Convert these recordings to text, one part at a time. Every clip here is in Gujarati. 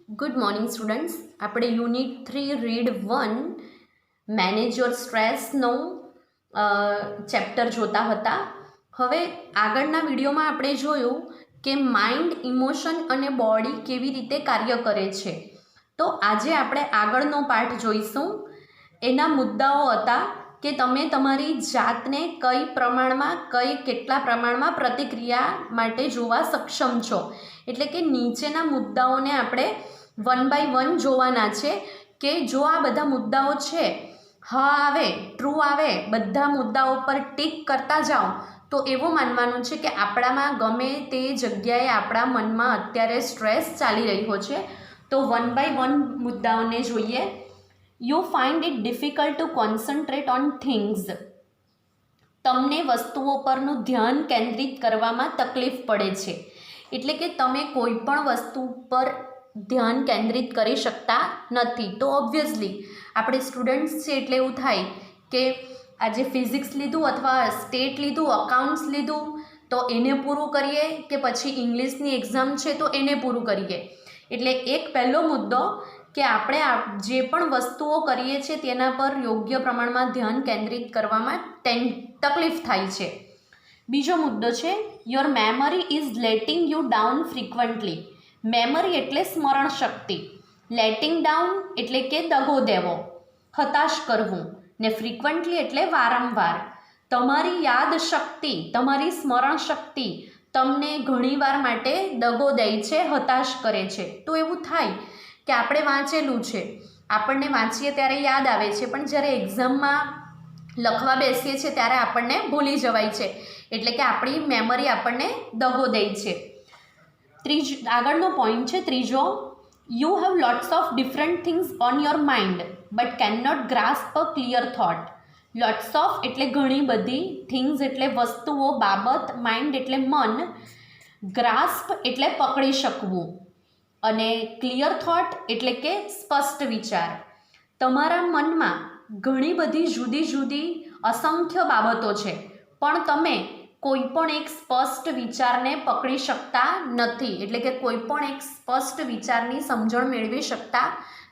Good morning students. આપણે યુનિટ 3 રીડ 1 મેનેજ યોર સ્ટ્રેસનો ચેપ્ટર જોતા હતા. હવે આગળના વિડીયોમાં આપણે જોયું કે માઇન્ડ, ઇમોશન અને બોડી કેવી રીતે કાર્ય કરે છે. તો આજે આપણે આગળનો પાઠ જોઈશું. એના મુદ્દાઓ હતા કે તમે તમારી જાતને કેટલા પ્રમાણમાં પ્રતિક્રિયા માટે જોવા સક્ષમ છો. એટલે કે નીચેના મુદ્દાઓને આપણે 1 by 1 જોવાના છે કે જો આ બધા મુદ્દાઓ છે, હા આવે, ટ્રુ આવે, બધા મુદ્દાઓ પર ટીક કરતા જાઓ તો એવું માનવાનું છે કે આપણામાં ગમે તે જગ્યાએ આપણા મનમાં અત્યારે સ્ટ્રેસ ચાલી રહ્યો છે. તો 1 by 1 મુદ્દાઓને જોઈએ. You find it difficult to concentrate on things. તમને વસ્તુઓ પરનું ધ્યાન કેન્દ્રિત કરવામાં તકલીફ પડે છે. એટલે કે તમે કોઈ પણ વસ્તુ પર ધ્યાન કેન્દ્રિત કરી શકતા નથી. તો ઓબ્વિયસલી આપણે સ્ટુડન્ટ્સ છે એટલે એવું થાય કે આજે ફિઝિક્સ લીધું અથવા સ્ટેટ લીધું, અકાઉન્ટ્સ લીધું તો એને પૂરું કરીએ કે પછી ઇંગ્લિશની એક્ઝામ છે તો એને પૂરું કરીએ. એટલે એક પહેલો મુદ્દો કે આપણે જે પણ વસ્તુઓ કરીએ છીએ તેના પર યોગ્ય પ્રમાણમાં ધ્યાન કેન્દ્રિત કરવામાં તકલીફ થાય છે. બીજો મુદ્દો છે your memory is letting you down frequently. Memory એટલે સ્મરણ શક્તિ, લેટિંગ ડાઉન એટલે કે દગો દેવો, હતાશ કરવું, ને ફ્રિકવન્ટલી એટલે વારંવાર. તમારી યાદ શક્તિ, તમારી સ્મરણ શક્તિ તમને ઘણીવાર માટે દગો દે છે, હતાશ કરે છે. તો એવું થાય કે આપણે વાંચેલું છે, આપણને વાંચીએ ત્યારે યાદ આવે છે, પણ જ્યારે એક્ઝામમાં લખવા બેસીએ છીએ ત્યારે આપણને ભૂલી જવાય છે. એટલે કે આપણી મેમરી આપણને દગો દે છે. આગળનો પોઈન્ટ છે ત્રીજો, you have lots of different things on your mind but can not grasp a clear thought. Lots of એટલે ઘણી બધી, થિંગ્સ એટલે વસ્તુઓ, બાબત, માઇન્ડ એટલે મન, ગ્રાસ્પ એટલે પકડી શકવું, અને ક્લિયર થોટ એટલે કે સ્પષ્ટ વિચાર. તમારા મનમાં ઘણી બધી જુદી જુદી અસંખ્ય બાબતો છે, પણ તમે કોઈ પણ એક સ્પષ્ટ વિચારને પકડી શકતા નથી. એટલે કે કોઈ પણ એક સ્પષ્ટ વિચારની સમજણ મેળવી શકતા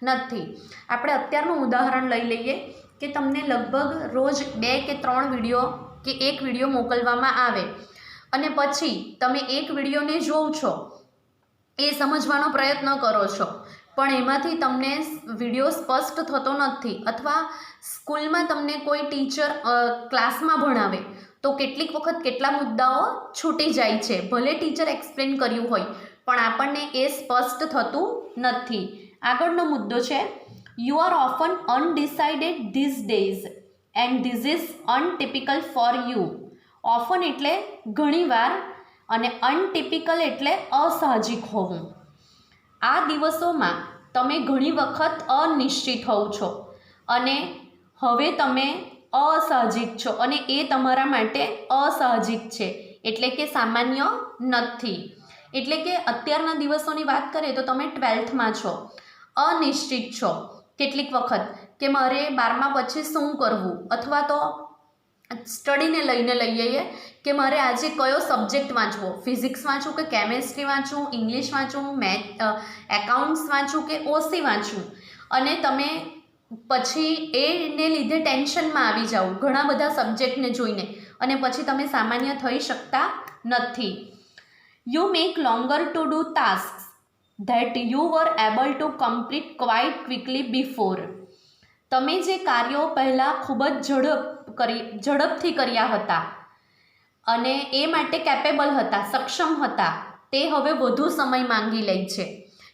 નથી. આપણે અત્યારનું ઉદાહરણ લઈ લઈએ કે તમને લગભગ રોજ 2 કે 3 વિડીયો કે એક વિડીયો મોકલવામાં આવે અને પછી તમે એક વિડીયોને જોવો છો, એ સમજવાનો પ્રયત્ન કરો છો, પણ એમાંથી તમને વિડીયો સ્પષ્ટ થતો નથી. અથવા સ્કૂલમાં તમને કોઈ ટીચર ક્લાસમાં ભણાવે તો કેટલીક વખત કેટલા મુદ્દાઓ છૂટી જાય છે, ભલે ટીચર એક્સપ્લેન કર્યું હોય પણ આપણને એ સ્પષ્ટ થતું નથી. આગળનો મુદ્દો છે you are often undecided these days and these is untypical for you. Often એટલે ઘણીવાર અને અનટિપિકલ એટલે અસાહજિક હોવું. આ દિવસોમાં તમે ઘણી વખત અનિશ્ચિત હોવ છો અને હવે તમે અસાહજિક છો અને એ તમારા માટે અસાહજિક છે, એટલે કે સામાન્ય નથી. એટલે કે અત્યારના દિવસોની વાત કરીએ તો તમે 12થમાં છો, અનિશ્ચિત છો કેટલીક વખત કે મારે 12મા પછી શું કરવું, અથવા તો સ્ટડીને લઈને લઈએ કે મારે આજે કયો સબ્જેક્ટ વાંચવો, ફિઝિક્સ વાંચું કે કેમેસ્ટ્રી વાંચું, ઇંગ્લિશ વાંચું, એકાઉન્ટ્સ વાંચું કે ઓસી વાંચું, અને તમે પછી એને લીધે ટેન્શનમાં આવી જાઓ ઘણા બધા સબ્જેક્ટને જોઈને, અને પછી તમે સામાન્ય થઈ શકતા નથી. You make longer to do task that you var able to complete quite quickly before. તમે જે કાર્યો પહેલાં ખૂબ જ ઝડપથી કર્યા હતા અને એ માટે કેપેબલ હતા, સક્ષમ હતા, તે હવે વધુ સમય માંગી લે છે.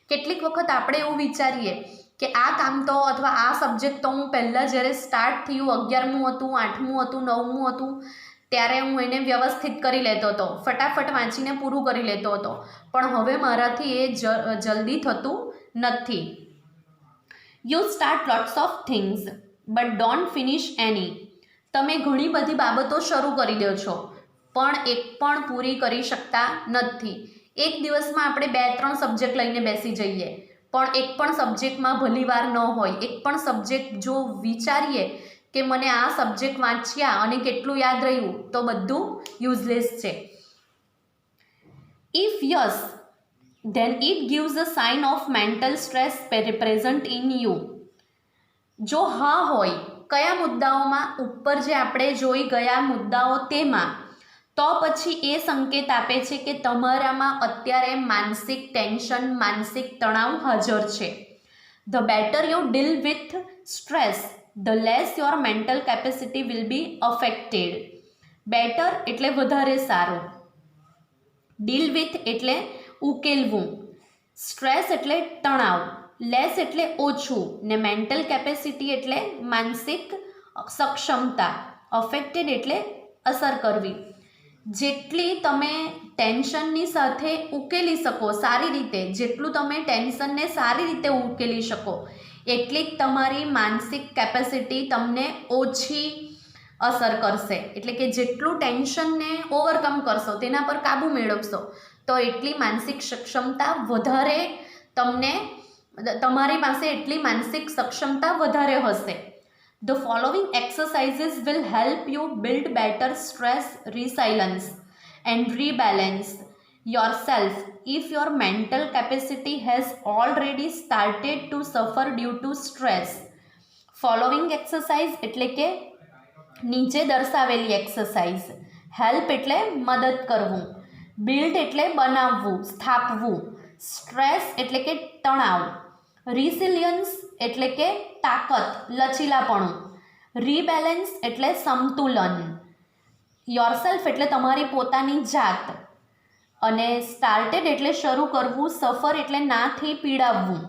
કેટલીક વખત આપણે એવું વિચારીએ કે આ કામ તો અથવા આ સબ્જેક્ટ તો હું પહેલાં જ્યારે સ્ટાર્ટ થયું 11મું હતું, 8મું હતું, 9મું હતું ત્યારે હું એને વ્યવસ્થિત કરી લેતો હતો, ફટાફટ વાંચીને પૂરું કરી લેતો હતો, પણ હવે મારાથી એ જલ્દી થતું નથી. You start lots of things but don't finish any. તમે ઘણી બધી બાબતો શરૂ કરી દો છો પણ એક પણ પૂરી કરી શકતા નથી. એક દિવસમાં આપણે 2-3 સબ્જેક્ટ લઈને બેસી જઈએ પણ એક પણ સબ્જેક્ટમાં ભલીવાર ન હોય. એક પણ સબ્જેક્ટ જો વિચારીએ કે મને આ સબ્જેક્ટ વાંચ્યા અને કેટલું યાદ રહ્યું તો બધું યુઝલેસ છે. If yes then it gives a sign of mental stress present in you. જો હા હોય કયા મુદ્દાઓમાં, ઉપર જે આપણે જોઈ ગયા મુદ્દાઓ તેમાં, તો પછી એ સંકેત આપે છે કે તમારામાં અત્યારે માનસિક ટેન્શન, માનસિક તણાવ હાજર છે. The better you deal with stress, the less your mental capacity will be affected. Better એટલે વધારે સારું, deal with એટલે ઉકેલવું, સ્ટ્રેસ એટલે તણાવ, લેસ એટલે ઓછું, ને મેન્ટલ કેપેસિટી એટલે માનસિક સક્ષમતા, અફેક્ટેડ એટલે અસર કરવી. જેટલી તમે ટેન્શનની સાથે ઉકેલી શકો સારી રીતે, જેટલું તમે ટેન્શનને સારી રીતે ઉકેલી શકો, એટલી જ તમારી માનસિક કેપેસિટી તમને ઓછી અસર કરશે. એટલે કે જેટલું ટેન્શનને ઓવરકમ કરશો, તેના પર કાબૂ મેળવશો, તો એટલી માનસિક સક્ષમતા વધારે તમને, તમારી પાસે એટલી માનસિક સક્ષમતા વધારે હશે. The following exercises will help you build better stress resilience and rebalance yourself if your mental capacity has already started to suffer due to stress. Following exercise એટલે કે નીચે દર્શાવેલી એક્સરસાઇઝ. હેલ્પ એટલે મદદ કરવું, બિલ્ડ એટલે બનાવવું, સ્થાપવું, સ્ટ્રેસ એટલે કે તણાવ, રિસિલિયન્સ એટલે કે તાકાત, લચીલાપણું, રીબેલેન્સ એટલે સંતુલન, યોરસેલ્ફ એટલે તમારી પોતાની જાત, અને સ્ટાર્ટેડ એટલે શરૂ કરવું, સફર એટલે નાથી પીડાવવું,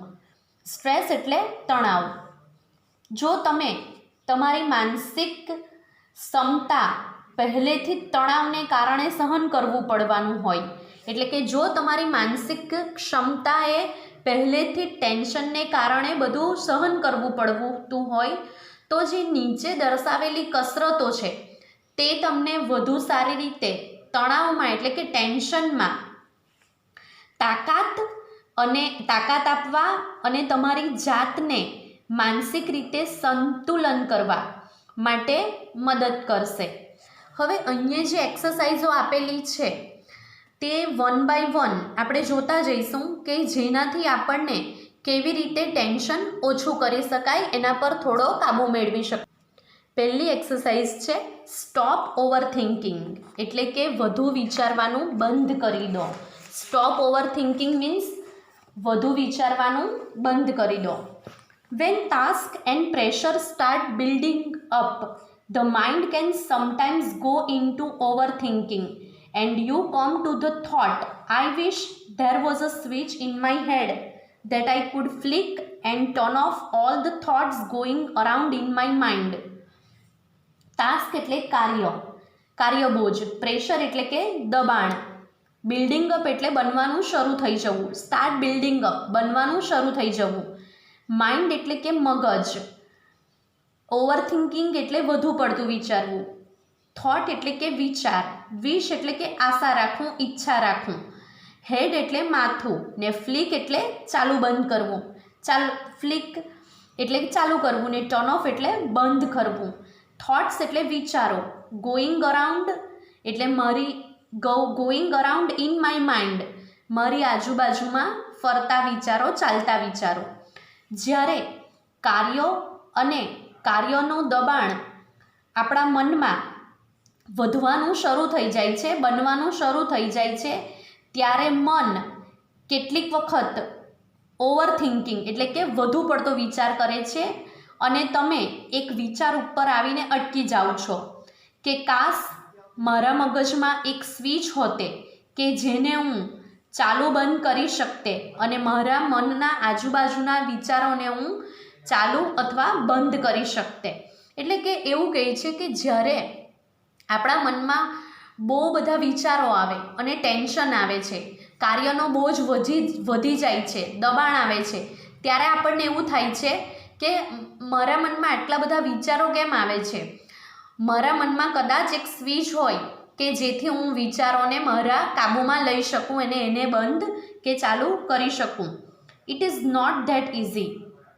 સ્ટ્રેસ એટલે તણાવ. જો તમે તમારી માનસિક ક્ષમતા પહેલેથી તણાવને કારણે સહન કરવું પડવાનું હોય, એટલે કે જો તમારી માનસિક ક્ષમતાએ પહેલેથી ટેન્શનને કારણે બધું સહન કરવું પડતું હોય, તો જે નીચે દર્શાવેલી કસરતો છે તે તમને વધુ સારી રીતે તણાવમાં એટલે કે ટેન્શનમાં તાકાત આપવા અને તમારી જાતને માનસિક રીતે સંતુલન કરવા માટે મદદ કરશે. હવે અહીંયા જે એક્સરસાઇઝો આપેલી છે તે 1 by 1 આપણે જોતા જઈશું કે જેનાથી આપણને કેવી રીતે ટેન્શન ઓછું કરી શકાય, એના પર થોડો કાબૂ મેળવી શકાય. પહેલી એક્સરસાઇઝ છે સ્ટોપ ઓવર થિંકિંગ, એટલે કે વધુ વિચારવાનું બંધ કરી દો. સ્ટોપ ઓવર થિંકિંગ મીન્સ વધુ વિચારવાનું બંધ કરી દો. When tasks and pressure start building up, the mind can sometimes go into overthinking and you come to the thought, I wish there was a switch in my head that I could flick and turn off all the thoughts going around in my mind. Task એટલે કાર્યબોજ, પ્રેશર એટલે કે દબાણ, બિલ્ડિંગ અપ એટલે બનવાનું શરૂ થઈ જવું, સ્ટાર્ટ બિલ્ડિંગ અપ બનવાનું શરૂ થઈ જવું, માઇન્ડ એટલે કે મગજ, ઓવર થિંકિંગ એટલે વધુ પડતું વિચારવું, થોટ એટલે કે વિચાર, વિશ એટલે કે આશા રાખવું, ઈચ્છા રાખવું, હેડ એટલે માથું, ને ફ્લિક એટલે ચાલુ બંધ કરવું, ફ્લિક એટલે ચાલુ કરવું, ને ટર્ન ઓફ એટલે બંધ કરવું, થોટ્સ એટલે વિચારો, ગોઈંગ અરાઉન્ડ એટલે going around in my mind, મારી આજુબાજુમાં ફરતા વિચારો, ચાલતા વિચારો. જ્યારે કાર્યોનું દબાણ આપણા મનમાં વધવાનું શરૂ થઈ જાય છે, બનવાનું શરૂ થઈ જાય છે, ત્યારે મન કેટલીક વખત ઓવર થિંકિંગ એટલે કે વધુ પડતો વિચાર કરે છે અને તમે એક વિચાર ઉપર આવીને અટકી જાઓ છો કે કાશ મારા મગજમાં એક સ્વિચ હોતે કે જેને હું ચાલુ બંધ કરી શકતે અને મારા મનના આજુબાજુના વિચારોને હું ચાલુ અથવા બંધ કરી શકતે. એટલે કે એવું કહે છે કે જ્યારે આપણા મનમાં બહુ બધા વિચારો આવે અને ટેન્શન આવે છે, કાર્યનો બોજ વધી જાય છે, દબાણ આવે છે, ત્યારે આપણને એવું થાય છે કે મારા મનમાં આટલા બધા વિચારો કેમ આવે છે, મારા મનમાં કદાચ એક સ્વિચ હોય કે જેથી હું વિચારોને મારા કાબૂમાં લઈ શકું અને એને બંધ કે ચાલુ કરી શકું. It is not that easy,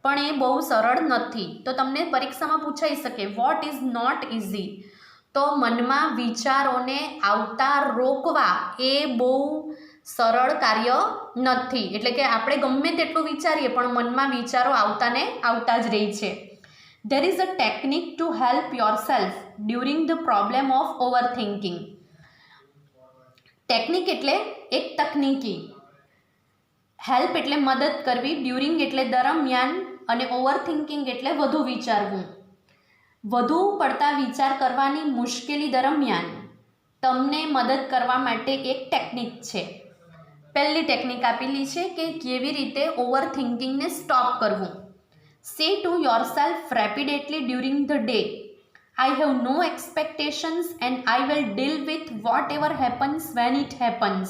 પણ એ બહુ સરળ નથી. તો તમને પરીક્ષામાં પૂછાઈ શકે વોટ ઇઝ નોટ ઇઝી, તો મનમાં વિચારોને આવતા રોકવા એ બહુ સરળ કાર્ય નથી. એટલે કે આપણે ગમે તેટલું વિચારીએ પણ મનમાં વિચારો આવતા જ રહે છે. There is a technique to help yourself during the problem of overthinking. Technique એટલે એક તકનીકી, હેલ્પ એટલે મદદ કરવી, ડ્યુરિંગ એટલે દરમિયાન, અને ઓવરથિંકિંગ એટલે વધુ વિચારવું. વધુ પડતા વિચાર કરવાની મુશ્કેલી દરમિયાન તમને મદદ કરવા માટે એક ટેકનિક છે. પહેલી ટેકનિક આપેલી છે કે કેવી રીતે ઓવરથિંકિંગને સ્ટોપ કરવું. Say to yourself repeatedly during the day, I have no expectations and I will deal with whatever happens when it happens.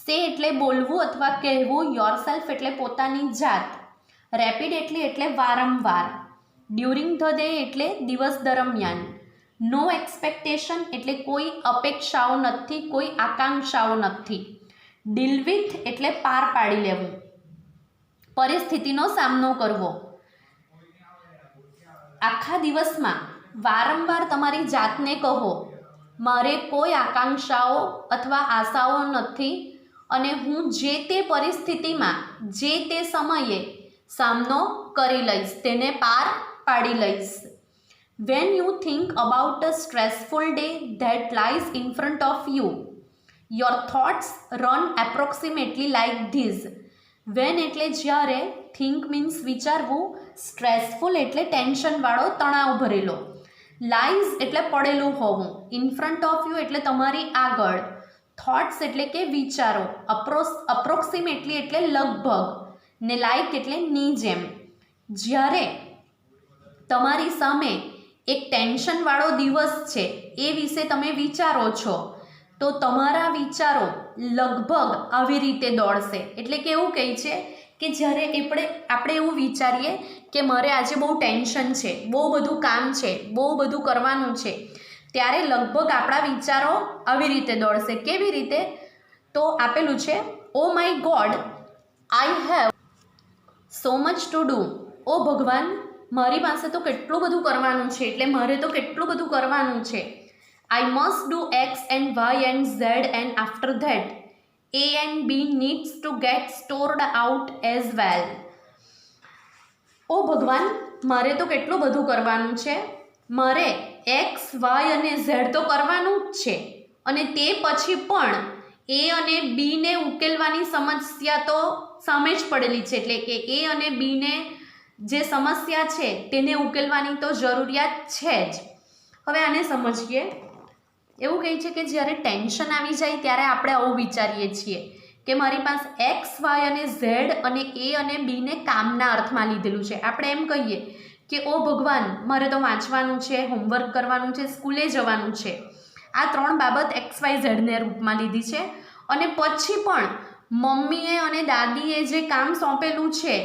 સે એટલે બોલવું અથવા કહેવું, યોરસેલ્ફ એટલે પોતાની જાત, રેપિડેટલી એટલે વારંવાર, ડ્યુરિંગ ધ ડે એટલે દિવસ દરમિયાન, નો એક્સપેક્ટેશન એટલે કોઈ અપેક્ષાઓ નથી, કોઈ આકાંક્ષાઓ નથી, ડીલ વિથ એટલે પાર પાડી લેવું, પરિસ્થિતિનો સામનો કરવો. આખા દિવસમાં વારંવાર તમારી જાતને કહો, મારે કોઈ આકાંક્ષાઓ અથવા આશાઓ નથી અને હું જે તે પરિસ્થિતિમાં જે તે સમયે સામનો કરી લઈશ, તેને પાર પાડી લઈશ. When you think about a stressful day that lies in front of you, your thoughts run approximately like this. When એટલે જ્યારે, થિંક મીન્સ વિચારવું, સ્ટ્રેસફુલ એટલે ટેન્શનવાળો, તણાવ ભરેલો, લાઈઝ એટલે પડેલું હોવું, ઇન ફ્રન્ટ ઓફ યુ એટલે તમારી આગળ, થોટ્સ એટલે કે વિચારો, અપ્રોક્સિમેટલી એટલે લગભગ, ને લાઈક એટલે ની જેમ. જ્યારે તમારી સામે એક ટેન્શનવાળો દિવસ છે એ વિશે તમે વિચારો છો તો તમારા વિચારો લગભગ આવી રીતે દોડશે. એટલે કે એવું કહે છે કે જ્યારે આપણે એવું વિચારીએ કે મારે આજે બહુ ટેન્શન છે, બહુ બધું કામ છે, બહુ બધું કરવાનું છે, ત્યારે લગભગ આપણા વિચારો આવી રીતે દોડશે. કેવી રીતે? તો આપેલું છે, oh my God, I have so much to do. ઓ ભગવાન, મારી પાસે તો કેટલું બધું કરવાનું છે, એટલે મારે તો કેટલું બધું કરવાનું છે. I must do X and Y and Z and after that A and B needs to get stored out as well. ઓ ભગવાન, મારે તો કેટલું બધું કરવાનું છે, મારે X, Y અને Z તો કરવાનું જ છે, અને તે પછી પણ A અને Bને ઉકેલવાની સમસ્યા તો સામે જ પડેલી છે. એટલે કે A અને Bને જે સમસ્યા છે તેને ઉકેલવાની તો જરૂરિયાત છે જ. હવે આને સમજીએ. એવું કહે છે કે જ્યારે ટેન્શન આવી જાય ત્યારે આપણે આવું વિચારીએ છીએ કે મારી પાસે એક્સ, વાય અને ઝેડ અને એ અને બીને કામના અર્થમાં લીધેલું છે. આપણે એમ કહીએ કે ઓ ભગવાન, મારે તો વાંચવાનું છે, હોમવર્ક કરવાનું છે, સ્કૂલે જવાનું છે. આ 3 બાબત એક્સ, વાય, ઝેડને રૂપમાં લીધી છે. અને પછી પણ મમ્મીએ અને દાદીએ જે કામ સોંપેલું છે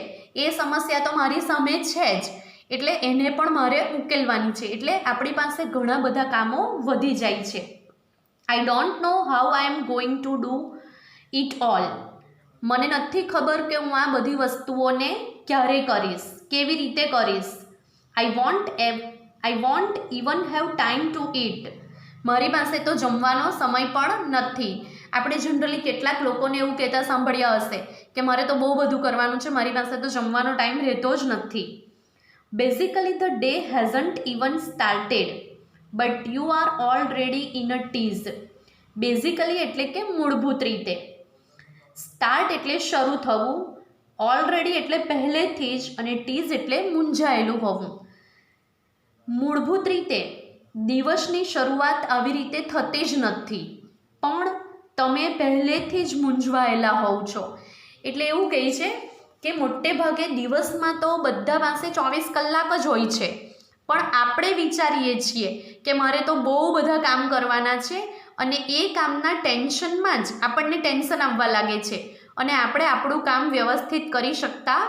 એ સમસ્યા તો મારી સામે છે જ, એટલે એને પણ મારે ઉકેલવાની છે. એટલે આપણી પાસે ઘણા બધા કામો વધી જાય છે. I don't know how I am going to do it all. મને નથી ખબર કે હું આ બધી વસ્તુઓને ક્યારે કરીશ, કેવી રીતે કરીશ. I want even have time to it. મારી પાસે તો જમવાનો સમય પણ નથી. આપણે જનરલી કેટલાક લોકોને એવું કહેતા સાંભળ્યા હશે કે મારે તો બહુ બધું કરવાનું છે, મારી પાસે તો જમવાનો ટાઈમ રહેતો જ નથી. Basically the day hasn't even started but you are already in a tease. Basically એટલે કે મૂળભૂત રીતે, સ્ટાર્ટ એટલે શરૂ થવું, ઓલરેડી એટલે પહેલેથી જ, અને ટીઝ એટલે મૂંઝાયેલું હોવું. મૂળભૂત રીતે દિવસની શરૂઆત આવી રીતે થતી જ નથી, પણ તમે પહેલેથી જ મૂંઝવાયેલા હોવ છો. એટલે એવું કહે છે કે મોટે ભાગે દિવસમાં તો બધા પાસે 24 કલાક જ હોય છે, પણ આપણે વિચારીએ છીએ કે મારે તો બહુ બધા કામ કરવાના છે, અને એ કામના ટેન્શનમાં જ આપણને ટેન્શન આવવા લાગે છે અને આપણે આપણું કામ વ્યવસ્થિત કરી શકતા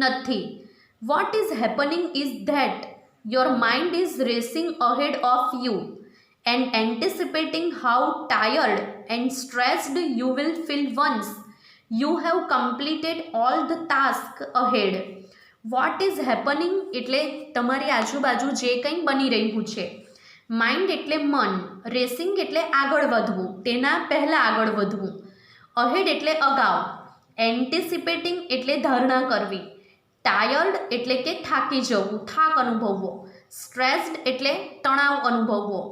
નથી. What is happening is that your mind is racing ahead of you and anticipating how tired and stressed you will feel once you have completed all the task ahead. What is happening એટલે તમારી આજુબાજુ જે કંઈ બની રહ્યું છે. માઇન્ડ એટલે મન, રેસિંગ એટલે આગળ વધવું, તેના પહેલાં આગળ વધવું, અહેડ એટલે અગાઉ, એન્ટિસિપેટિંગ એટલે ધારણા કરવી, ટાયર્ડ એટલે કે થાકી જવું, થાક અનુભવવો, સ્ટ્રેસ્ડ એટલે તણાવ અનુભવવો,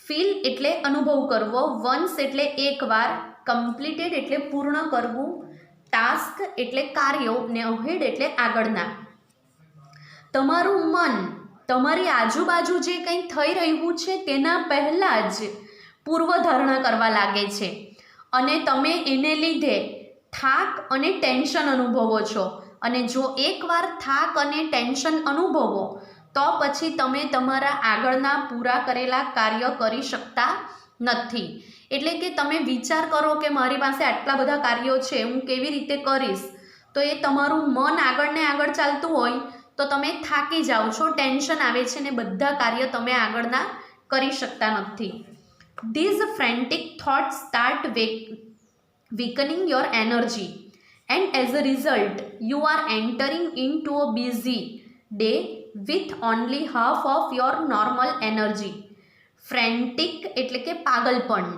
ફીલ એટલે અનુભવ કરવો, વન્સ એટલે એકવાર, કમ્પ્લીટેડ એટલે પૂર્ણ કરવું, ટાસ્ક એટલે કાર્યો ને અહેડ એટલે આગળના. તમારું મન તમારી આજુબાજુ જે કંઈ થઈ રહ્યું છે તેના પહેલાં જ પૂર્વધારણા કરવા લાગે છે અને તમે એને લીધે થાક અને ટેન્શન અનુભવો છો. અને જો એકવાર થાક અને ટેન્શન અનુભવો તો પછી તમે તમારા આગળના પૂરા કરેલા કાર્ય કરી શકતા નથી. એટલે કે તમે વિચાર કરો કે મારી પાસે આટલા બધા કાર્યો છે, હું કેવી રીતે કરીશ, તો એ તમારું મન આગળ ને આગળ ચાલતું હોય તો તમે થાકી જાઓ છો, ટેન્શન આવે છે ને બધા કાર્ય તમે આગળના કરી શકતા નથી. These frantic thoughts start weakening your energy, and as a result you are entering into a busy day with only half of your normal energy. Frantic એટલે કે પાગલપણ,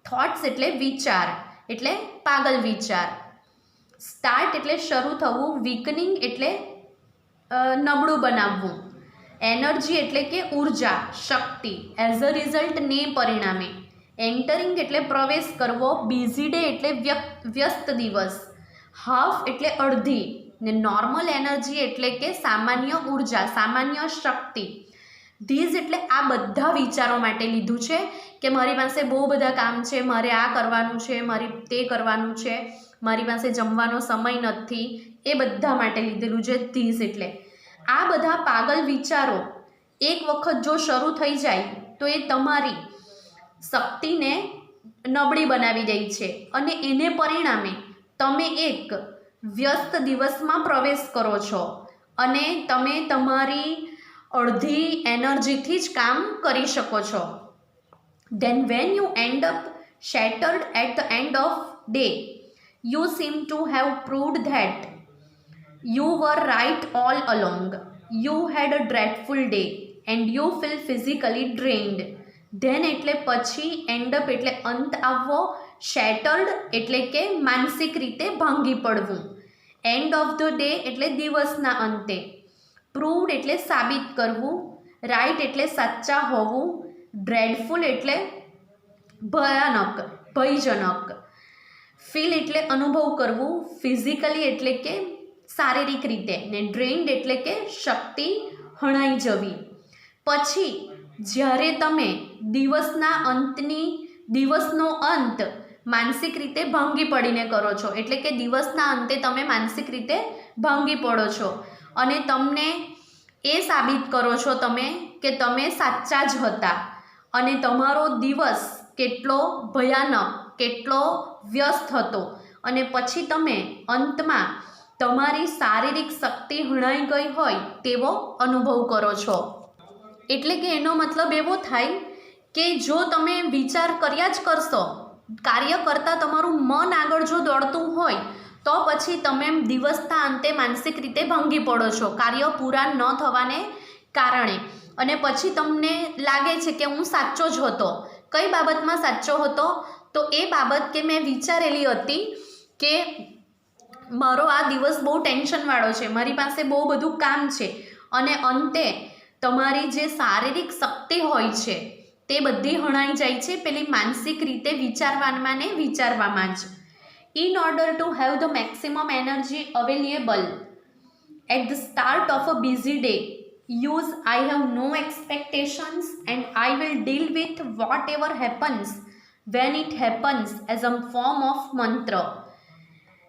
થોટ્સ એટલે વિચાર એટલે પાગલ વિચાર, સ્ટાર્ટ એટલે શરૂ થવું, વીકનિંગ એટલે નબળું બનાવવું, એનર્જી એટલે કે ઉર્જા, શક્તિ, એઝ અ રિઝલ્ટ ને પરિણામે, એન્ટરિંગ એટલે પ્રવેશ કરવો, બિઝી ડે એટલે વ્યસ્ત દિવસ, હાફ એટલે અડધી ને નોર્મલ એનર્જી એટલે કે સામાન્ય ઉર્જા, સામાન્ય શક્તિ. ધીઝ એટલે આ બધા વિચારો માટે લીધું છે કે મારી પાસે બહુ બધા કામ છે, મારે આ કરવાનું છે, મારે તે કરવાનું છે, મારી પાસે જમવાનો સમય નથી, એ બધા માટે લીધેલું છે ધીઝ. એટલે આ બધા પાગલ વિચારો એક વખત જો શરૂ થઈ જાય તો એ તમારી શક્તિને નબળી બનાવી દે છે અને એને પરિણામે તમે એક વ્યસ્ત દિવસમાં પ્રવેશ કરો છો અને તમે તમારી અડધી એનર્જીથી જ કામ કરી શકો છો. Then when you end up shattered at the end of day, you seem to have proved that you were right all along. You had a dreadful day and you feel physically drained. Then એટલે પછી, end up એટલે અંત આવવો, shattered એટલે કે માનસિક રીતે ભાંગી પડવું, end of the day એટલે દિવસના અંતે, proved એટલે સાબિત કરવું, right એટલે સાચા હોવું, dreadful એટલે ભયાનક, ભયજનક, ફીલ એટલે અનુભવ કરવું, ફિઝિકલી એટલે કે શારીરિક રીતે ને ડ્રેઇન્ડ એટલે કે શક્તિ હણાઈ જવી. પછી જ્યારે તમે દિવસનો અંત માનસિક રીતે ભાંગી પડીને કરો છો, એટલે કે દિવસના અંતે તમે માનસિક રીતે ભાંગી પડો છો અને તમને એ સાબિત કરો છો તમે કે તમે સાચા જ હતા અને તમારો દિવસ કેટલો ભયાનક, કેટલો વ્યસ્ત હતો અને પછી તમે અંતમાં તમારી શારીરિક શક્તિ હણાઈ ગઈ હોય તેવો અનુભવ કરો છો. એટલે કે એનો મતલબ એવો થાય કે જો તમે વિચાર કર્યા જ કરશો, કાર્ય કરતાં તમારું મન આગળ જો દોડતું હોય તો પછી તમે દિવસના અંતે માનસિક રીતે ભાંગી પડો છો કાર્ય પૂરા ન થવાને કારણે. અને પછી તમને લાગે છે કે હું સાચો જ હતો. કઈ બાબતમાં સાચો હતો? તો એ બાબત કે મેં વિચારેલી હતી કે મારો આ દિવસ બહુ ટેન્શનવાળો છે, મારી પાસે બહુ બધું કામ છે અને અંતે તમારી જે શારીરિક શક્તિ હોય છે તે બધી હણાઈ જાય છે પેલી માનસિક રીતે વિચારવામાં ને વિચારવામાં જ. In order to have the maximum energy available at the start of a busy day, use I have no expectations and I will deal with whatever happens when it happens as a form of mantra.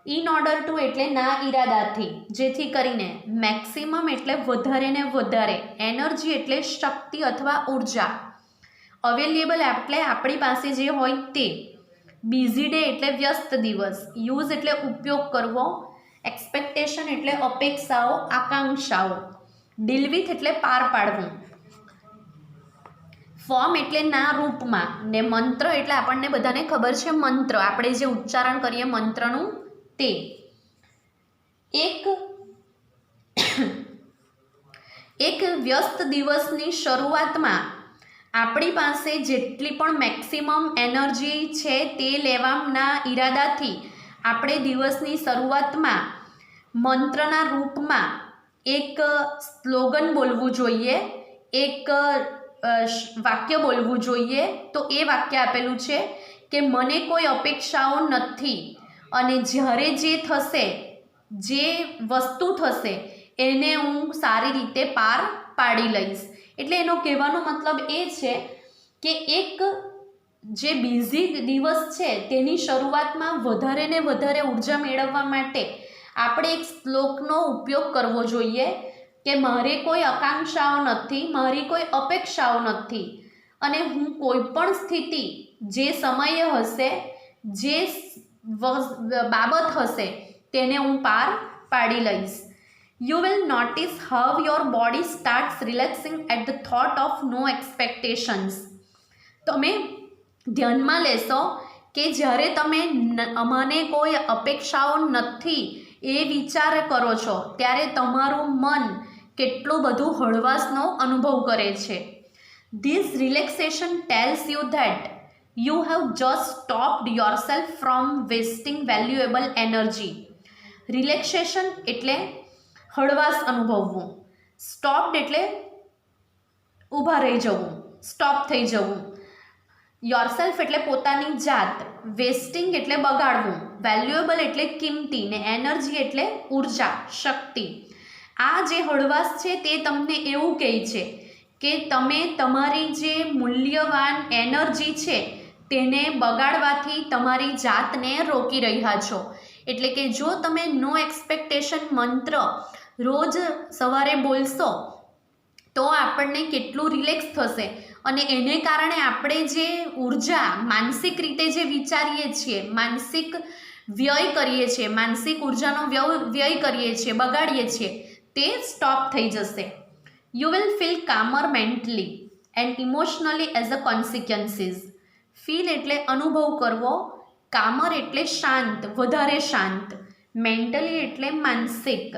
In order to એટલે ના ઈરાદાથી, જેથી કરીને મેક્સિમમ એટલે વધારે ને વધારે, એનર્જી એટલે શક્તિ અથવા ઉર્જા, અવેલેબલ એટલે આપણી પાસે જે હોય તે, બિઝી ડે એટલે વ્યસ્ત દિવસ, યુઝ એટલે ઉપયોગ કરવો, એક્સપેક્ટેશન એટલે અપેક્ષાઓ, આકાંક્ષાઓ, ડીલ વિથ એટલે પાર પાડવું, ફોર્મ એટલે ના રૂપમાં ને મંત્ર એટલે આપણને બધાને ખબર છે મંત્ર, આપણે જે ઉચ્ચારણ કરીએ મંત્રનું તે. એક વ્યસ્ત દિવસની શરૂઆતમાં આપણી પાસે જેટલી પણ મેક્સિમમ એનર્જી છે તે લેવાના ઈરાદાથી આપણે દિવસની શરૂઆતમાં મંત્રના રૂપમાં એક સ્લોગન બોલવું જોઈએ, એક વાક્ય બોલવું જોઈએ. તો એ વાક્ય આપેલું છે કે મને કોઈ અપેક્ષાઓ નથી અને જ્યારે જે થશે, જે વસ્તુ થશે એને હું સારી રીતે પાર પાડી લઈશ. એટલે એનો કહેવાનો મતલબ એ છે કે એક જે બિઝી દિવસ છે તેની શરૂઆતમાં વધારે ને વધારે ઉર્જા મેળવવા માટે આપણે એક શ્લોકનો ઉપયોગ કરવો જોઈએ કે મારે કોઈ આકાંક્ષાઓ નથી, મારી કોઈ અપેક્ષાઓ નથી અને હું કોઈ પણ સ્થિતિ જે સમયે હશે, જે બાબત હશે તેને હું પાર પાડી લઈશ. You will notice how your body starts relaxing at the thought of no expectations. તમે ધ્યાનમાં લેશો કે જ્યારે તમે મને કોઈ અપેક્ષાઓ નથી એ વિચાર કરો છો ત્યારે તમારું મન કેટલું બધું હળવાશનો અનુભવ કરે છે. This relaxation tells you that you have just stopped yourself from wasting valuable energy. Relaxation એટલે હળવાશ અનુભવવું, સ્ટોપ્ડ એટલે ઊભા રહી જવું, સ્ટોપ થઈ જવું, યોરસેલ્ફ એટલે પોતાની જાત, વેસ્ટિંગ એટલે બગાડવું, વેલ્યુએબલ એટલે કિંમતી ને એનર્જી એટલે ઉર્જા, શક્તિ. આ જે હળવાશ છે તે તમને એવું કહે છે કે તમે તમારી જે મૂલ્યવાન એનર્જી છે તેને બગાડવાથી તમારી જાતને રોકી રહ્યા છો. એટલે કે જો તમે નો એક્સપેક્ટેશન મંત્ર રોજ સવારે બોલશો તો આપણને કેટલું રિલેક્સ થશે અને એને કારણે આપણે જે ઉર્જા માનસિક રીતે જે વિચારીએ છીએ, માનસિક વ્યય કરીએ છીએ, માનસિક ઉર્જાનો વ્યય કરીએ છીએ, બગાડીએ છીએ, તે સ્ટોપ થઈ જશે. You will feel calmer mentally and emotionally as a consequences. Feel એટલે અનુભવ કરવો, કામર એટલે શાંત, વધારે શાંત, મેન્ટલી એટલે માનસિક,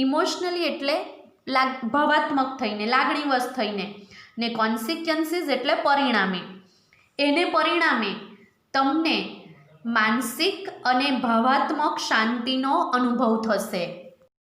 ઇમોશનલી એટલે ભાવાત્મક થઈને, લાગણીવશ થઈને, ને કોન્સિક્વન્સીસ એટલે પરિણામે. એને પરિણામે તમને માનસિક અને ભાવાત્મક શાંતિનો અનુભવ થશે.